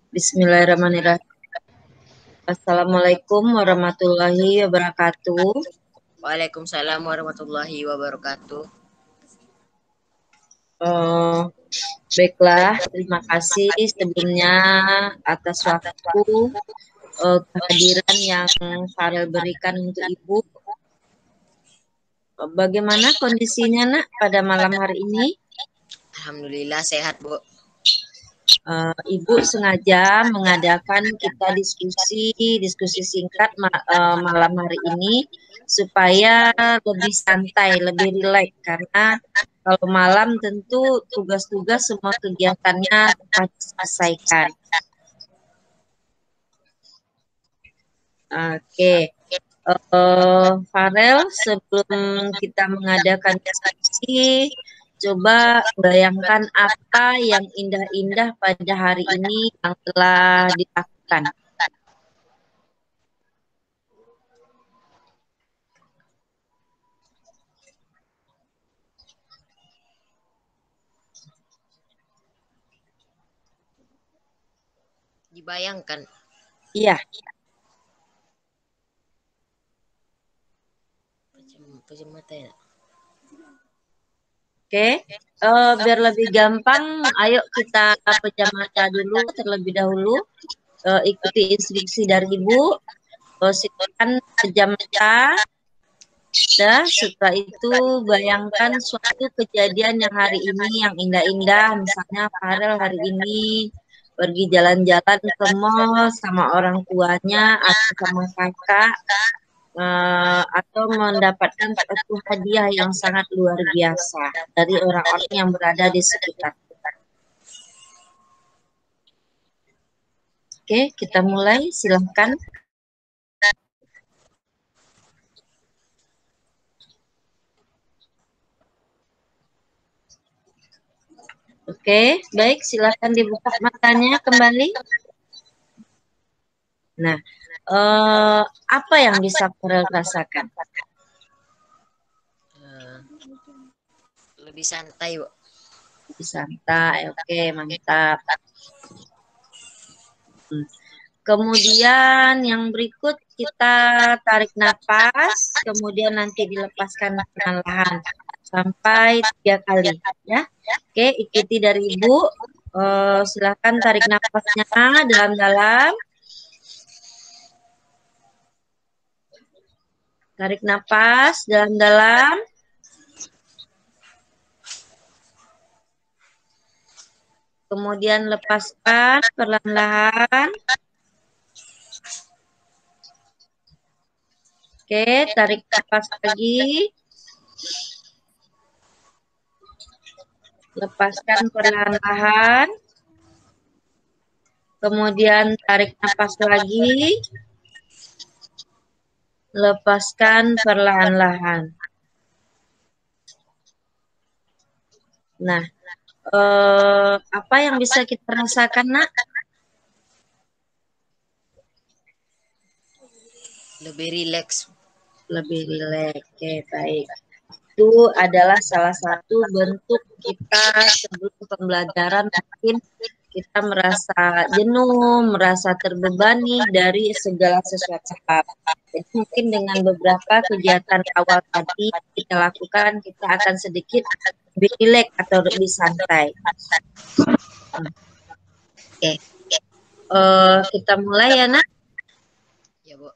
Bismillahirrahmanirrahim. Assalamualaikum warahmatullahi wabarakatuh. Waalaikumsalam warahmatullahi wabarakatuh. Baiklah, terima kasih sebelumnya atas waktu kehadiran yang Farel berikan untuk Ibu. Bagaimana kondisinya, Nak, pada malam hari ini? Alhamdulillah sehat, Bu. Ibu sengaja mengadakan kita diskusi singkat malam hari ini supaya lebih santai, lebih rileks, karena kalau malam tentu tugas-tugas semua kegiatannya telah diselesaikan. Oke, Farel, sebelum kita mengadakan diskusi, coba bayangkan apa yang indah-indah pada hari ini yang telah dilakukan. Dibayangkan. Iya. Pejam mata ya. Oke, biar lebih gampang, ayo kita pejam mata dulu terlebih dahulu. Ikuti instruksi dari Ibu. Silakan pejam mata. Dah, setelah itu bayangkan suatu kejadian yang hari ini yang indah-indah. Misalnya Farel hari ini pergi jalan-jalan ke mall sama orang tuanya atau sama kakak. Atau mendapatkan suatu hadiah yang sangat luar biasa dari orang-orang yang berada di sekitar. Oke, kita mulai. Silahkan. Oke, baik. Silahkan dibuka matanya kembali. Nah, apa yang bisa Farel rasakan? Lebih santai, Bu. Lebih santai. Oke, mantap. Kemudian yang berikut kita tarik napas, kemudian nanti dilepaskan perlahan sampai 3 kali, ya. Oke, ikuti dari Ibu. Silakan tarik napasnya dalam-dalam. Tarik napas dalam-dalam. Kemudian lepaskan perlahan-lahan. Oke, tarik napas lagi. Lepaskan perlahan-lahan. Kemudian tarik napas lagi. Lepaskan perlahan-lahan. Nah, apa yang bisa kita rasakan, Nak? Lebih rileks. Lebih rileks. Oke, baik. Itu adalah salah satu bentuk kita sebelum pembelajaran mungkin kita merasa jenuh, merasa terbebani dari segala sesuatu hal. Jadi mungkin dengan beberapa kegiatan awal tadi kita lakukan, kita akan sedikit lebih rileks atau lebih santai. Oke, kita mulai ya, Nak. Ya, Bu.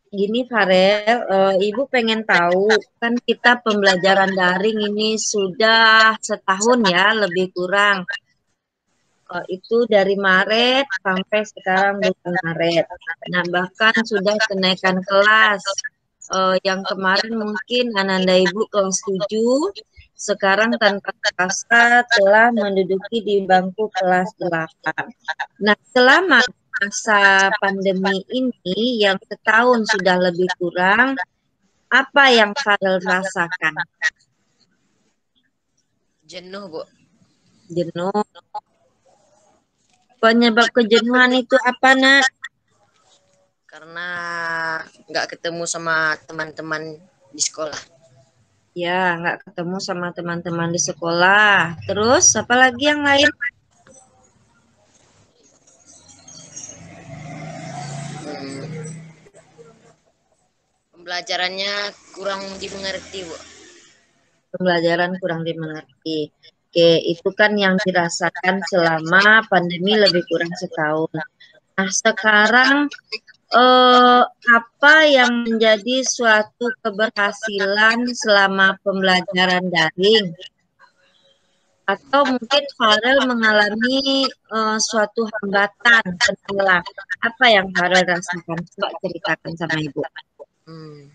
Gini Farel, Ibu pengen tahu, kan kita pembelajaran daring ini sudah setahun ya, lebih kurang. Itu dari Maret sampai sekarang bulan Maret. Nah, bahkan sudah kenaikan kelas. Yang kemarin mungkin Ananda Ibu kelas 7, sekarang tanpa terasa telah menduduki di bangku kelas 8. Nah, selama masa pandemi ini yang setahun sudah lebih kurang, apa yang Farel rasakan? Jenuh, Bu. Jenuh. Penyebab kejenuhan itu apa, Nak? Karena nggak ketemu sama teman-teman di sekolah. Ya, nggak ketemu sama teman-teman di sekolah. Terus, apa lagi yang lain? Hmm, pembelajarannya kurang dimengerti, Bu. Pembelajaran kurang dimengerti. Oke, itu kan yang dirasakan selama pandemi lebih kurang setahun. Nah, sekarang apa yang menjadi suatu keberhasilan selama pembelajaran daring? Atau mungkin Farel mengalami suatu hambatan, kendala. Apa yang Farel rasakan? Coba ceritakan sama Ibu. Hmm.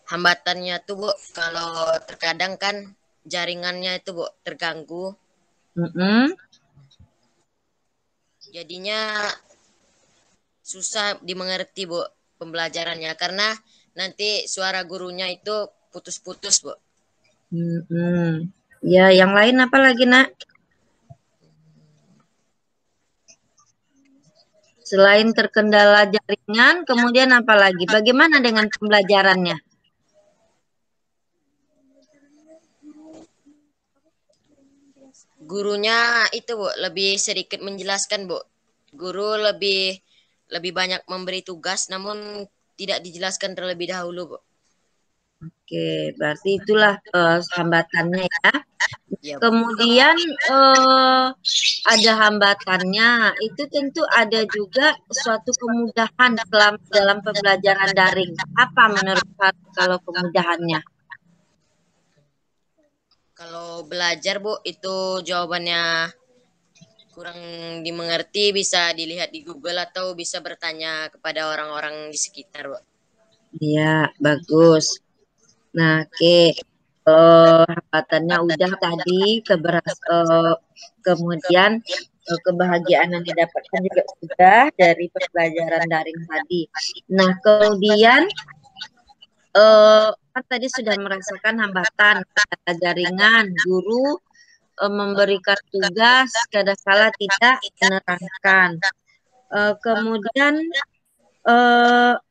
Hambatannya tuh, Bu, kalau terkadang kan jaringannya itu, Bu, terganggu. Mm-mm. Jadinya susah dimengerti, Bu, pembelajarannya karena nanti suara gurunya itu putus-putus, Bu. Mm-mm. Ya, yang lain apa lagi, Nak? Selain terkendala jaringan, kemudian apa lagi? Bagaimana dengan pembelajarannya? Gurunya itu, Bu, lebih sedikit menjelaskan, Bu. Guru lebih lebih banyak memberi tugas namun tidak dijelaskan terlebih dahulu, Bu. Oke, berarti itulah hambatannya ya. Iya, Bu. Kemudian ada hambatannya, itu tentu ada juga suatu kemudahan selama dalam pembelajaran daring. Apa menurut Pak kalau kemudahannya? Kalau belajar, Bu, itu jawabannya kurang dimengerti bisa dilihat di Google atau bisa bertanya kepada orang-orang di sekitar, Bu. Iya, bagus. Nah, oke. Hambatannya udah tadi, kemudian kebahagiaan yang didapatkan juga sudah dari pembelajaran daring tadi. Nah, kemudian kan tadi sudah merasakan hambatan, ada jaringan, guru memberikan tugas, kadangkala tidak menerangkan. Kemudian,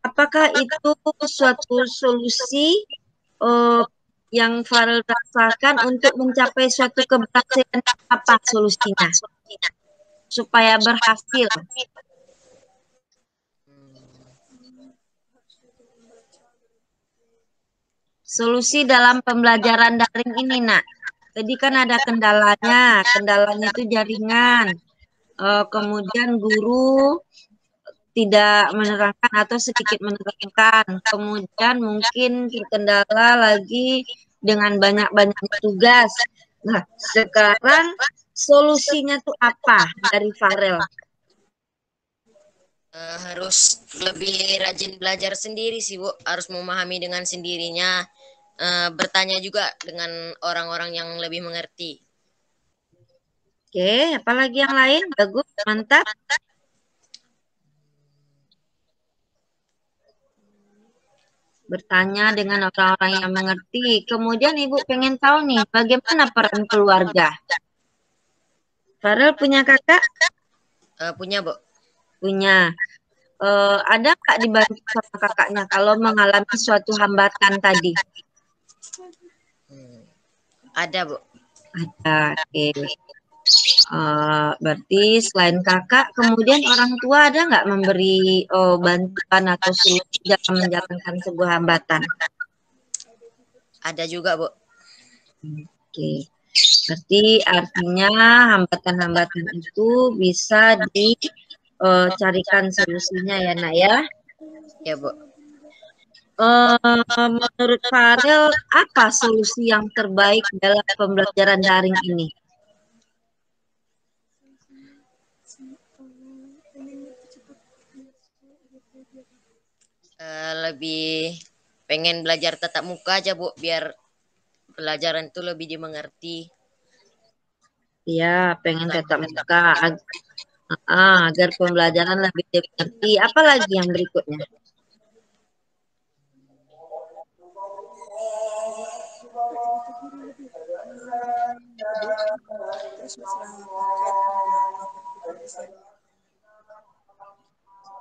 apakah itu suatu solusi eh, yang Farel rasakan untuk mencapai suatu keberhasilan? Apa solusinya supaya berhasil? Solusi dalam pembelajaran daring ini, Nak. Tadi kan ada kendalanya, kendalanya itu jaringan. Kemudian guru tidak menerangkan atau sedikit menerangkan. Kemudian mungkin terkendala lagi dengan banyak-banyak tugas. Nah, sekarang solusinya tuh apa dari Farel? Harus lebih rajin belajar sendiri sih, Bu. Harus memahami dengan sendirinya. Bertanya juga dengan orang-orang yang lebih mengerti. Oke, apalagi yang lain? Bagus, mantap. Bertanya dengan orang-orang yang mengerti. Kemudian Ibu pengen tahu nih, bagaimana peran keluarga? Farel punya kakak? Punya, Bu. Punya. Ada nggak dibantu sama kakaknya kalau mengalami suatu hambatan tadi? Hmm. Ada, Bu. Ada, oke. Berarti selain kakak, kemudian orang tua ada nggak memberi bantuan atau solusi dalam menjalankan sebuah hambatan? Ada juga, Bu. Oke, berarti artinya hambatan-hambatan itu bisa dicarikan solusinya ya, Nak ya. Ya, Bu. Menurut Farel, apa solusi yang terbaik dalam pembelajaran daring ini? Lebih pengen belajar tatap muka aja, Bu, biar pelajaran itu lebih dimengerti. Ya, pengen tetap muka agar pembelajaran lebih dimengerti. Apalagi yang berikutnya?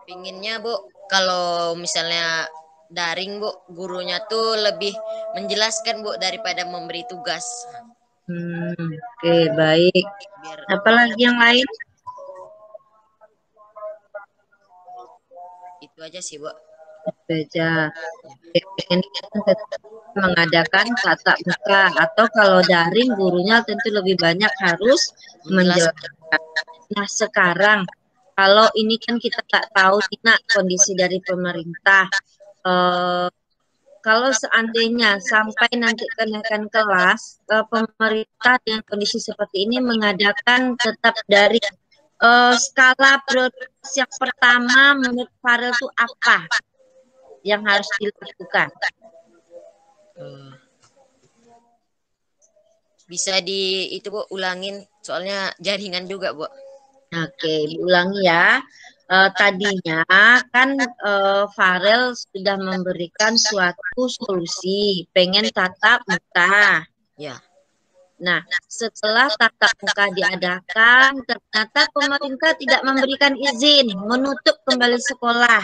Pinginnya, Bu, kalau misalnya daring, Bu, gurunya tuh lebih menjelaskan, Bu, daripada memberi tugas. Oke, baik. Biar Apalagi yang lain? itu aja sih, Bu. Saja. Pengen mengadakan tatap muka atau kalau daring gurunya tentu lebih banyak harus Menjelaskan. menjelaskan. Nah sekarang kalau ini kan kita nggak tahu nih Nak, kondisi dari pemerintah. Eh, Kalau seandainya sampai nanti kenaikan kelas, pemerintah dengan kondisi seperti ini mengadakan tetap dari skala prioritas yang pertama menurut Farel itu apa yang harus dilakukan? Bisa itu, Bu, ulangin soalnya jaringan juga, Bu. Oke, diulangi ya. Tadinya kan Farel sudah memberikan suatu solusi, pengen tatap muka. Ya. Nah, setelah tatap muka diadakan, ternyata pemerintah tidak memberikan izin menutup kembali sekolah.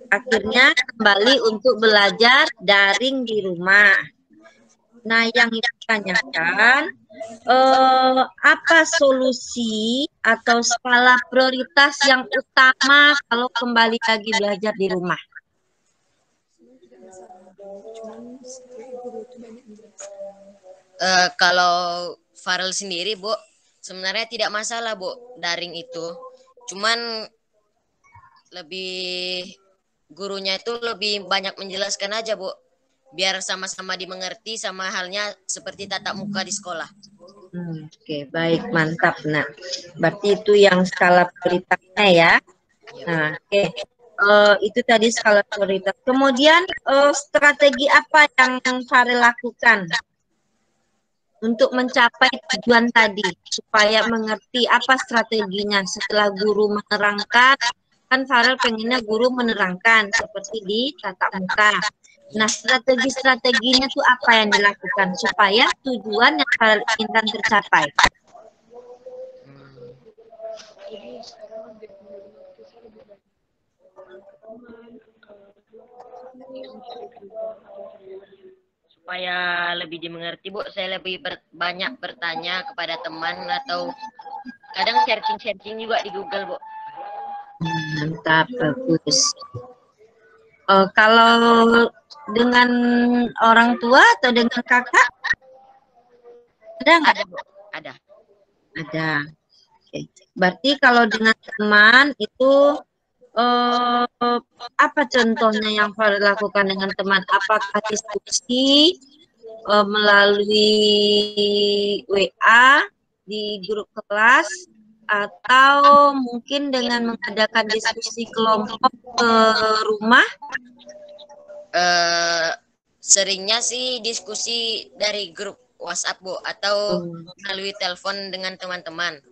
Akhirnya kembali untuk belajar daring di rumah. Nah, yang ditanyakan, apa solusi atau skala prioritas yang utama kalau kembali lagi belajar di rumah? Kalau Farel sendiri, Bu, sebenarnya tidak masalah, Bu, daring itu. Cuman lebih gurunya itu lebih banyak menjelaskan aja, Bu. Biar sama-sama dimengerti sama halnya seperti tatap muka di sekolah. Oke, baik, mantap. Nah, berarti itu yang skala prioritasnya ya. Nah, oke. Itu tadi skala prioritas. Kemudian strategi apa yang Farel lakukan untuk mencapai tujuan tadi, supaya mengerti apa strateginya setelah guru menerangkan, kan Farel pengennya guru menerangkan seperti di tatap muka. Nah, strategi-strateginya tuh apa yang dilakukan supaya tujuan yang Farel inginkan tercapai? Supaya lebih dimengerti, Bu, saya lebih banyak bertanya kepada teman atau kadang searching-searching juga di Google, Bu. Mantap, bagus. Kalau dengan orang tua atau dengan kakak, ada nggak? Ada, Bu. Ada. Ada. Oke. Berarti kalau dengan teman itu apa contohnya yang Farel lakukan dengan teman? Apakah diskusi melalui WA di grup kelas atau mungkin dengan mengadakan diskusi kelompok ke rumah? Seringnya sih diskusi dari grup WhatsApp, Bu, atau melalui telepon dengan teman-teman.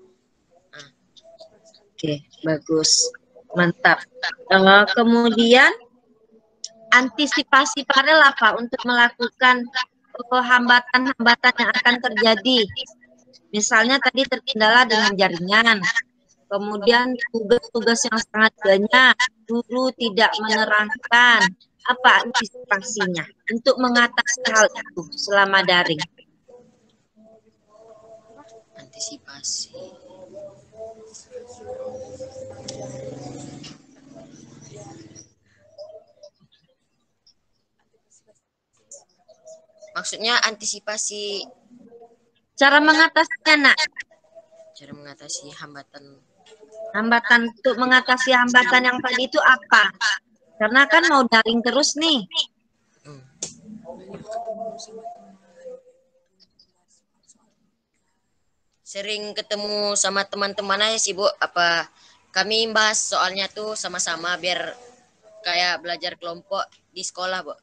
Oke, bagus. Mantap. Kemudian antisipasi Farel apa untuk melakukan hambatan-hambatan yang akan terjadi? Misalnya tadi terkendala dengan jaringan, kemudian tugas-tugas yang sangat banyak, guru tidak menerangkan. Apa antisipasinya untuk mengatasi hal itu selama daring? Antisipasi. Maksudnya antisipasi cara mengatasinya, Nak? Cara mengatasi hambatan. Hambatan untuk mengatasi hambatan yang tadi itu apa? Karena kan mau daring terus nih. Sering ketemu sama teman-teman aja sih, Bu. Apa kami bahas soalnya tuh sama-sama biar kayak belajar kelompok di sekolah, Bu.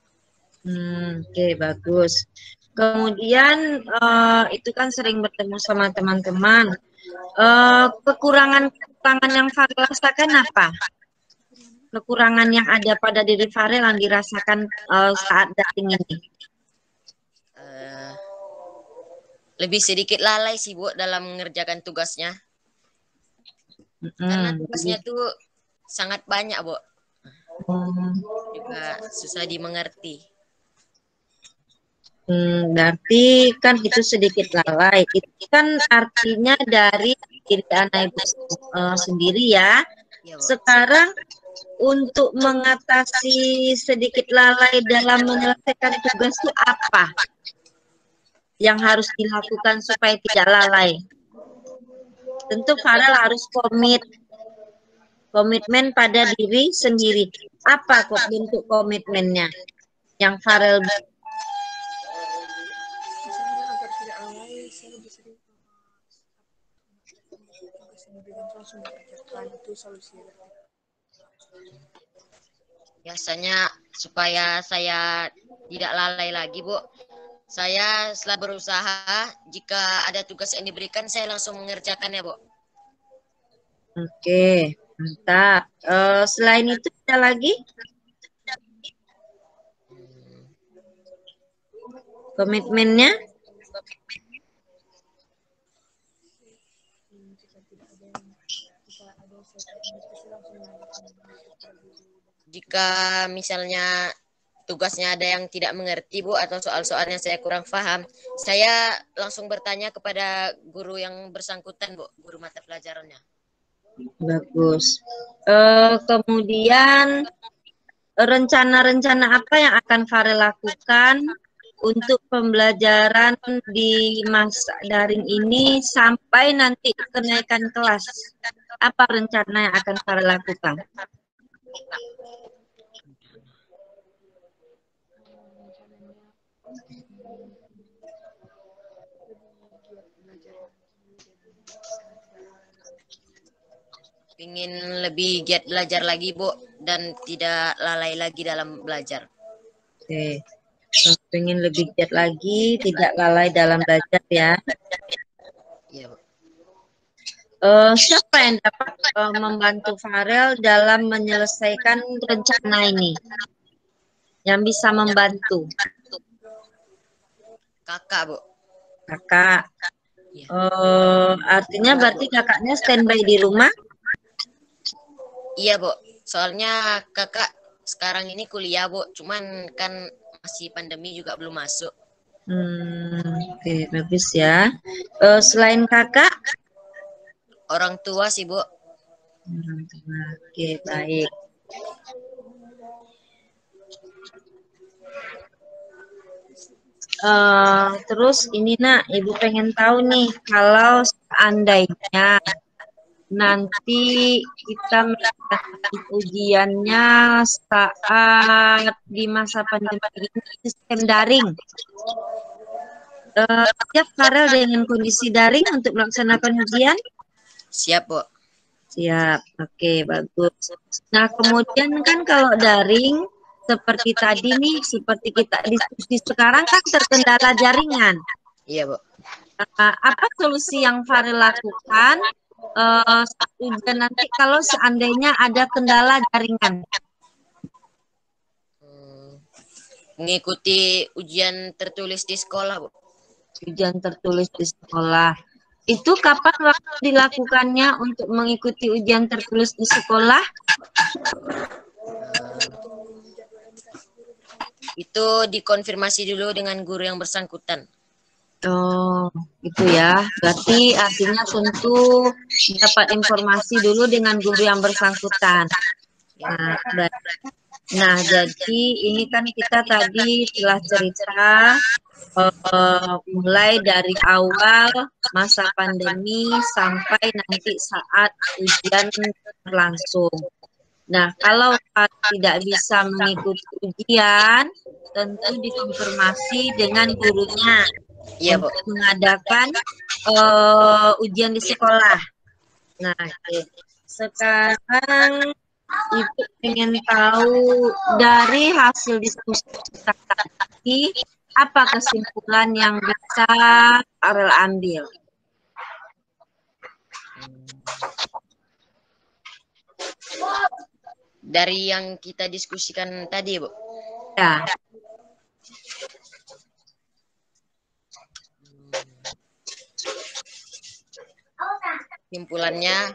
Oke, bagus. Kemudian itu kan sering bertemu sama teman-teman. Kekurangan yang Farel rasakan apa? Kekurangan yang ada pada diri Farel yang dirasakan saat daring ini? Lebih sedikit lalai sih, Bu, dalam mengerjakan tugasnya. Karena tugasnya tuh sangat banyak, Bu. Hmm, Juga susah dimengerti. berarti kan itu sedikit lalai. Itu kan artinya dari diri anak ibu sendiri ya. Iya, Bu. Sekarang untuk mengatasi sedikit lalai dalam menyelesaikan tugas itu apa yang harus dilakukan supaya tidak lalai? Tentu Farel harus komitmen pada diri sendiri. Apa kok bentuk komitmennya yang Farel Agar tidak lalai, saya bisa tugas yang diberikan langsung dikerjakan, itu solusinya. Biasanya supaya saya tidak lalai lagi, Bu. Saya setelah berusaha, jika ada tugas yang diberikan, saya langsung mengerjakannya, Bu. Oke, mantap. Selain itu ada lagi komitmennya? Jika misalnya tugasnya ada yang tidak mengerti, Bu, atau soal-soalnya saya kurang paham, saya langsung bertanya kepada guru yang bersangkutan, Bu, guru mata pelajarannya. Bagus. Kemudian rencana-rencana apa yang akan Farel lakukan untuk pembelajaran di masa daring ini sampai nanti kenaikan kelas? Apa rencana yang akan Farel lakukan? Ingin lebih giat belajar lagi, Bu, dan tidak lalai lagi dalam belajar. Oke. Pengen lebih giat lagi, tidak lalai dalam belajar ya. Iya, Bu. Siapa yang dapat membantu Farel dalam menyelesaikan rencana ini? Yang bisa membantu? Kakak, Bu. Kakak. Iya. Artinya berarti kakaknya standby di rumah? Iya, Bu. Soalnya kakak sekarang ini kuliah, Bu. Cuman kan masih pandemi juga belum masuk. Oke, bagus ya. Selain kakak? Orang tua sih, Bu. Oke, baik. Terus ini nak, ibu pengen tahu nih, kalau seandainya nanti kita melakukan ujiannya saat di masa pandemi ini sistem daring. Siap Farel dengan kondisi daring untuk melaksanakan ujian? Siap, Bu. Siap, oke bagus. Nah kemudian kan kalau daring seperti tadi nih, seperti kita diskusi sekarang kan terkendala jaringan. Iya, Bu. Apa solusi yang Farel lakukan saat ujian nanti kalau seandainya ada kendala jaringan? Mengikuti ujian tertulis di sekolah, Bu. Ujian tertulis di sekolah. Itu kapan waktu dilakukannya untuk mengikuti ujian tertulis di sekolah? Itu dikonfirmasi dulu dengan guru yang bersangkutan. Oh, itu ya. Berarti artinya tentu dapat informasi dulu dengan guru yang bersangkutan. Nah, nah, jadi ini kan kita tadi telah cerita mulai dari awal masa pandemi sampai nanti saat ujian berlangsung. Nah, kalau tidak bisa mengikuti ujian, tentu dikonfirmasi dengan gurunya Iya, Bu. untuk mengadakan ujian di sekolah. Nah, sekarang Ibu ingin tahu dari hasil diskusi kita tadi, apa kesimpulan yang bisa Farel ambil? Dari yang kita diskusikan tadi, Bu. Ya, Kesimpulannya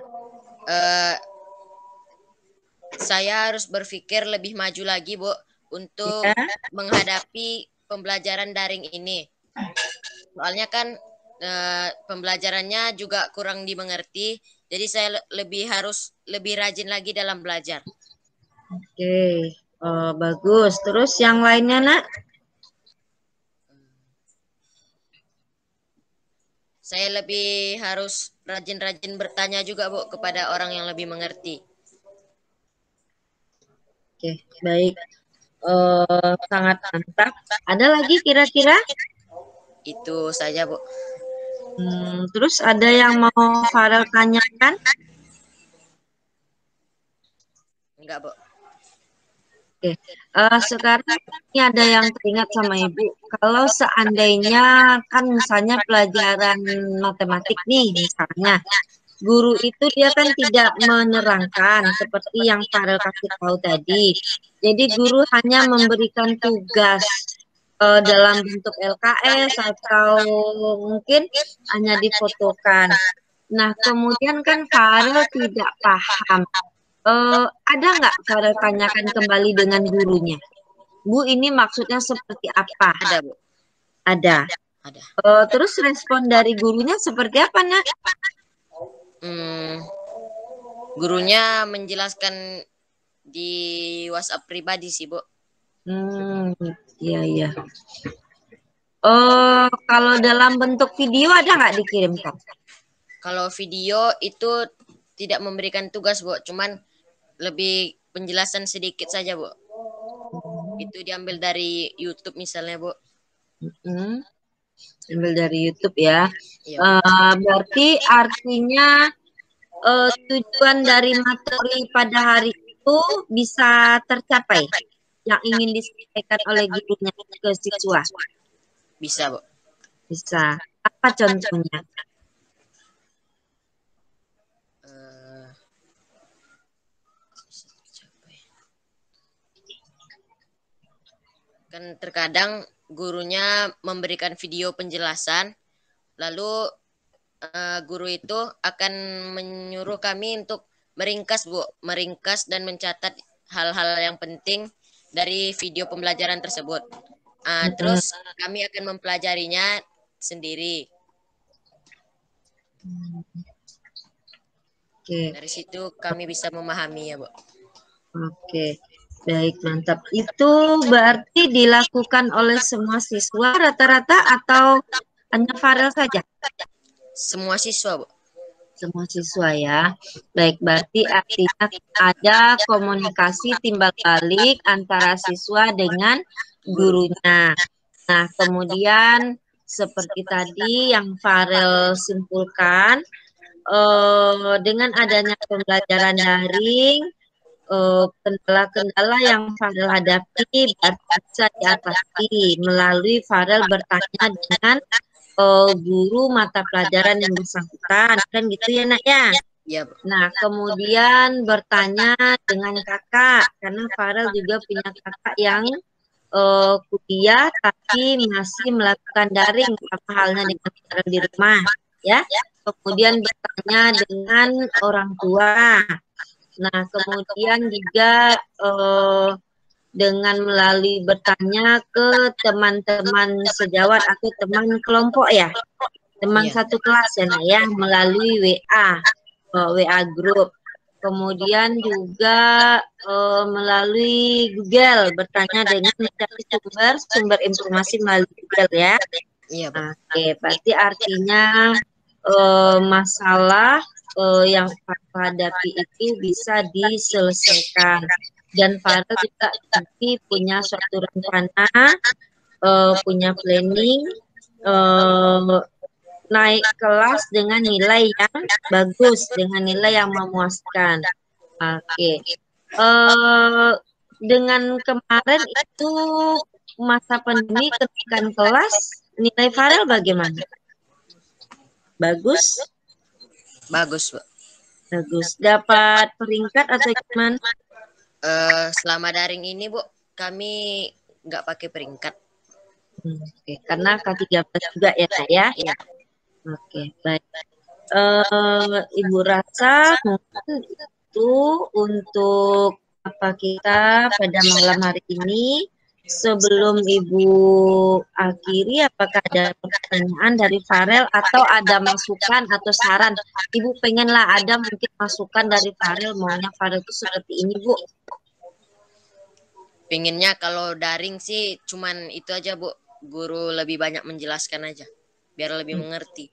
saya harus berpikir lebih maju lagi, Bu, untuk Ya. menghadapi pembelajaran daring ini. Soalnya kan pembelajarannya juga kurang dimengerti, jadi saya harus lebih rajin lagi dalam belajar. Oke, bagus. Terus yang lainnya, Nak? Saya lebih harus rajin-rajin bertanya juga, Bu, kepada orang yang lebih mengerti. Oke, baik. Sangat mantap. Ada lagi kira-kira? Itu saja, Bu. Terus ada yang mau Farel tanyakan? Enggak, Bu. Oke, sekarang ini ada yang teringat sama Ibu. Kalau seandainya kan misalnya pelajaran matematik nih misalnya, guru itu dia kan tidak menerangkan seperti yang Farel kasih tahu tadi. Jadi guru hanya memberikan tugas dalam bentuk LKS atau mungkin hanya difotokan. Nah, kemudian kan Farel tidak paham. Ada nggak Farel tanyakan kembali dengan gurunya? Bu, ini maksudnya seperti apa? Ada, Bu. Ada. Ada. Terus respon dari gurunya seperti apa, Nak? Gurunya menjelaskan di WhatsApp pribadi sih, Bu. Iya, iya. Kalau dalam bentuk video ada nggak dikirimkan? Kalau video itu tidak memberikan tugas, Bu. Cuman lebih penjelasan sedikit saja, Bu. Itu diambil dari YouTube misalnya, Bu. Ambil dari YouTube ya. Iya. Berarti artinya tujuan dari materi pada hari itu bisa tercapai yang ingin disampaikan oleh gurunya ke siswa. Bisa, Bu. Bisa. Apa contohnya? Kan terkadang gurunya memberikan video penjelasan, lalu guru itu akan menyuruh kami untuk meringkas, Bu, meringkas dan mencatat hal-hal yang penting dari video pembelajaran tersebut. Terus kami akan mempelajarinya sendiri. Oke. Dari situ kami bisa memahami ya, Bu. Oke. Baik, mantap. Itu berarti dilakukan oleh semua siswa rata-rata atau hanya Farel saja? Semua siswa, Bu. Semua siswa ya. Baik, berarti artinya ada komunikasi timbal balik antara siswa dengan gurunya. Nah, kemudian seperti tadi yang Farel simpulkan, dengan adanya pembelajaran daring, kendala-kendala yang Farel hadapi bisa diatasi melalui Farel bertanya dengan guru mata pelajaran yang bersangkutan, kan gitu ya, Nak ya? Iya, Bu. Nah, kemudian bertanya dengan kakak, karena Farel juga punya kakak yang kuliah tapi masih melakukan daring sama halnya dengan Farel di rumah, ya. Kemudian bertanya dengan orang tua. Nah, kemudian juga dengan melalui bertanya ke teman-teman sejawat atau teman kelompok ya, teman satu kelas ya, Nak, ya, melalui WA group. Kemudian juga melalui Google, bertanya dengan mencari sumber informasi melalui Google ya. Iya, Bu. Oke, berarti artinya masalah yang Farel hadapi itu bisa diselesaikan. Dan Farel juga nanti punya suatu rencana, punya planning, naik kelas dengan nilai yang bagus, dengan nilai yang memuaskan. Oke. Dengan kemarin itu masa pandemi kenaikan kelas, nilai Farel bagaimana? Bagus? Bagus, Bu. Bagus. Dapat peringkat atau gimana? Selama daring ini, Bu, kami nggak pakai peringkat. Oke, karena K13 juga ya, Nak, ya? Iya. Oke, baik. Ibu rasa mungkin itu untuk apa kita pada malam hari ini. Sebelum Ibu akhiri, apakah ada pertanyaan dari Farel atau ada masukan atau saran? Ibu pengenlah ada mungkin masukan dari Farel, maunya Farel itu seperti ini, Bu. Pengennya kalau daring sih cuman itu aja, Bu. Guru lebih banyak menjelaskan aja biar lebih mengerti.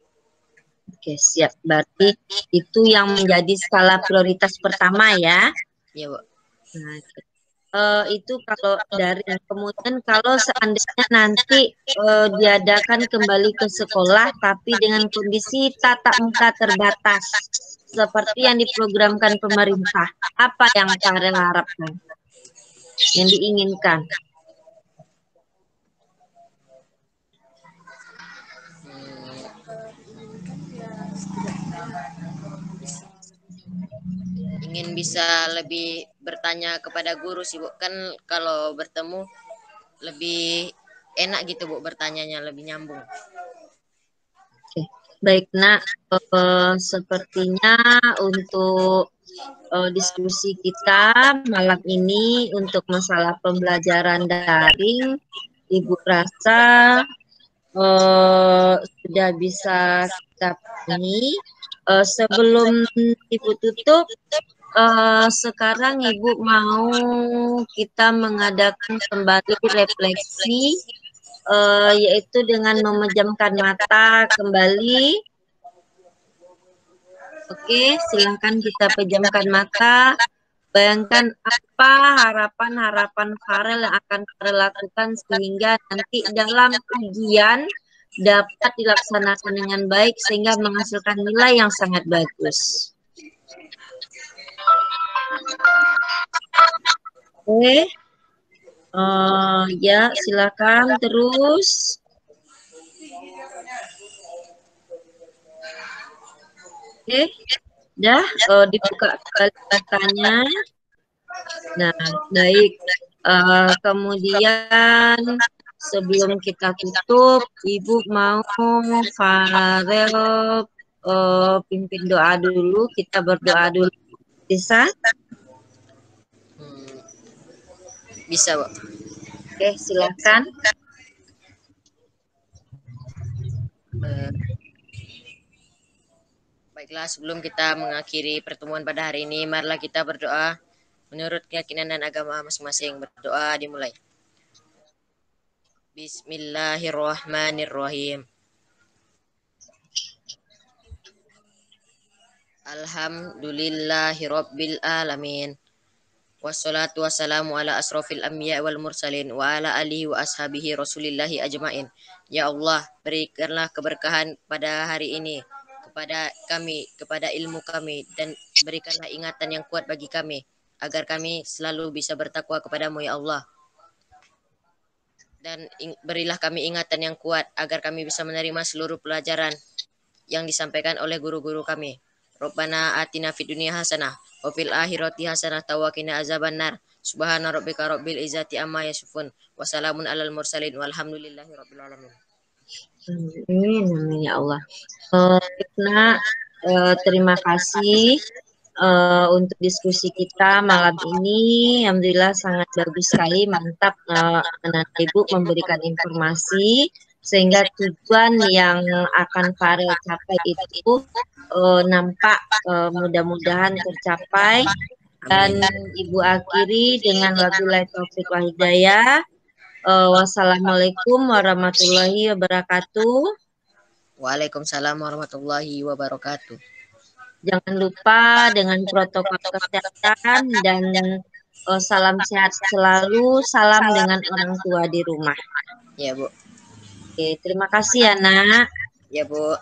Oke, siap. Berarti itu yang menjadi skala prioritas pertama ya. Iya, Bu. Nah, itu kalau dari kemudian kalau seandainya nanti diadakan kembali ke sekolah tapi dengan kondisi tatap muka terbatas seperti yang diprogramkan pemerintah, apa yang Farel harapkan, yang diinginkan? Ingin bisa lebih bertanya kepada guru sih, Bu. Kan kalau bertemu lebih enak gitu, Bu, bertanyanya lebih nyambung. Oke. Baik, Nak. Sepertinya untuk diskusi kita malam ini untuk masalah pembelajaran daring, Ibu rasa sudah bisa kita penuhi. Sebelum Ibu tutup, sekarang Ibu mau kita mengadakan kembali refleksi, yaitu dengan memejamkan mata kembali. Oke, silakan kita pejamkan mata. Bayangkan apa harapan-harapan Farel yang akan Farel lakukan sehingga nanti dalam ujian dapat dilaksanakan dengan baik sehingga menghasilkan nilai yang sangat bagus. Oke, ya silakan terus. Oke, dah dibuka kembali matanya. Nah, baik. Kemudian sebelum kita tutup, Ibu mau Farel pimpin doa dulu. Kita berdoa dulu. Bisa? Bisa, Bu. Oke, silakan. Baiklah, sebelum kita mengakhiri pertemuan pada hari ini, marilah kita berdoa menurut keyakinan dan agama masing-masing. Berdoa dimulai. Bismillahirrahmanirrahim. Alhamdulillahirabbil alamin. Wassalatu wassalamu ala asrofil anbiya wal mursalin wa ala alihi wa ashabihi rasulillahi ajmain. Ya Allah, berikanlah keberkahan pada hari ini kepada kami, kepada ilmu kami, dan berikanlah ingatan yang kuat bagi kami agar kami selalu bisa bertakwa kepadamu ya Allah. Dan berilah kami ingatan yang kuat agar kami bisa menerima seluruh pelajaran yang disampaikan oleh guru-guru kami. Rabbana atina fid dunya hasanah wa fil akhirati hasanah wa qina azabannar. Subhana rabbika rabbil izzati amma yasifun wa salamun alal mursalin walhamdulillahi rabbil alamin. Amin, amin ya Allah. Nah, terima kasih untuk diskusi kita malam ini. Alhamdulillah sangat bagus sekali, mantap. Ibu memberikan informasi sehingga tujuan yang akan Farel capai itu nampak mudah-mudahan tercapai. Dan Ibu akhiri dengan wabillahi taufiq wal hidayah. Wassalamualaikum warahmatullahi wabarakatuh. Waalaikumsalam warahmatullahi wabarakatuh. Jangan lupa dengan protokol kesehatan dan salam sehat selalu. Salam dengan orang tua di rumah. Ya, Bu. Oke, terima kasih ya, Nak. Ya, Bu.